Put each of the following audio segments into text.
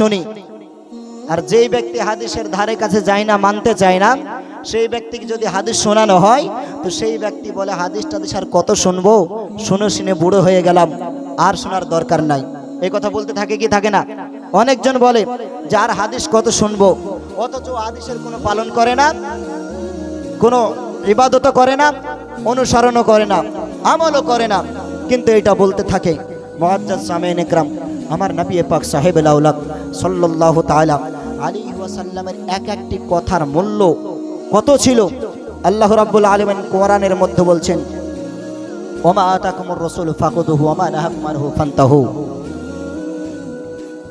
শুনি। আর যেই ব্যক্তি হাদিসের ধারে কাছে যায় না, মানতে চায় না, সেই ব্যক্তিকে যদি হাদিস শোনানো হয় তো সেই ব্যক্তি বলে হাদিস টাদিস আর কত শুনবো, শুনে শুনে বুড়ো হয়ে গেলাম, আর শোনার দরকার নাই। এই কথা বলতে থাকে কি থাকে না? অনেকজন বলে যে আর হাদিস কত শুনবো, অথচ হাদিসের কোনো পালন করে না, কোনো ইবাদতও করে না, অনুসরণও করে না, আমলও করে না, কিন্তু এটা বলতে থাকে। মুআজ্জাজ সামিঈন ইকরাম, আমার নবী পাক সাহেবুল আওলাদ সাল্লাল্লাহু তাআলা আলাইহি ওয়াসাল্লামের এক একটি কথার মূল্য কত ছিল। আল্লাহ রাব্বুল আলামিন কোরআনের মধ্যে বলছেন, ওমা আতাকুমুর রাসূলু ফাখুযুহু ওমা নাহাকুম আনহু ফান্তাহু।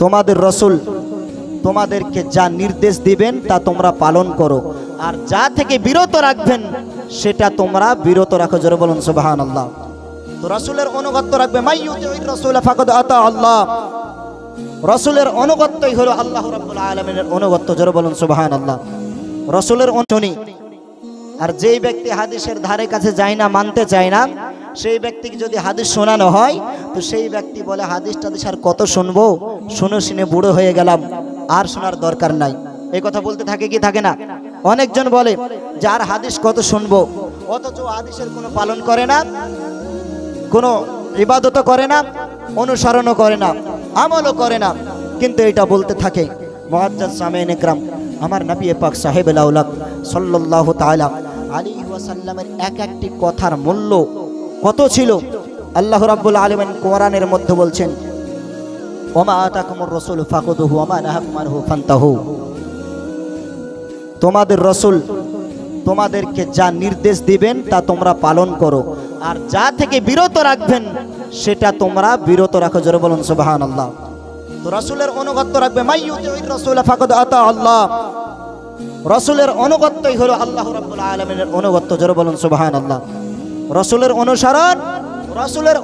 তোমাদের রাসূল তোমাদেরকে যা নির্দেশ দিবেন তা তোমরা পালন করো, আর যা থেকে বিরত রাখবেন সেটা তোমরা বিরত রাখো। জোরে বলুন সুবহানাল্লাহ। তো রাসূলের অনুগত্য রাখবে, মাইয়ুতির রাসূল ফাকাদ আতা আল্লাহ। রাসূলের অনুগত্যই হলো আল্লাহ রাব্বুল আলামিনের অনুগত্য। জোরে বলুন সুবহানাল্লাহ। রাসূলের অনুসরণী। আর যেই ব্যক্তি হাদিসের ধারে কাছে যায় না, মানতে চায় না, সেই ব্যক্তিকে যদি হাদিস শোনানো হয় তো সেই ব্যক্তি বলে হাদিস টাদিস আর কত শুনবো, শুনে শুনে বুড়ো হয়ে গেলাম, আর শোনার দরকার নাই। এই কথা বলতে থাকে কি থাকে না? অনেকজন বলে যে আর হাদিস কত শুনবো, অথচ হাদিসের কোনো পালন করে না, কোনো ইবাদতও করে না, অনুসরণও করে না, আমলও করে না, কিন্তু এটা বলতে থাকে। মুআজ্জাজ সামিঈন ইকরাম, আমার নবী পাক সাহেবুল আওলাদ সাল্লাল্লাহু তাআলা আলাইহি ওয়াসাল্লামের এক একটি কথার মূল্য কত ছিল। আল্লাহ রাব্বুল আলামিন কোরআনের মধ্যে বলছেন, ওমা আতাকুমুর রাসূলু ফাখুযুহু ওমা নাহাকুম আনহু ফান্তাহু। তোমাদের রাসূল তোমাদেরকে যা নির্দেশ দিবেন তা তোমরা পালন করো, আর যা থেকে বিরত রাখবেন সেটা তোমরা বিরত রাখো। জোরে বলুন সুবহানাল্লাহ। তো রাসূলের অনুগত্য রাখবে, মাইয়ুতির রাসূল ফাকাদ আতা আল্লাহ। রাসূলের অনুগত্যই হলো আল্লাহ রাব্বুল আলামিনের অনুগত্য। জোরে বলুন সুবহানাল্লাহ। রাসূলের অনুসরণ, রাসূলের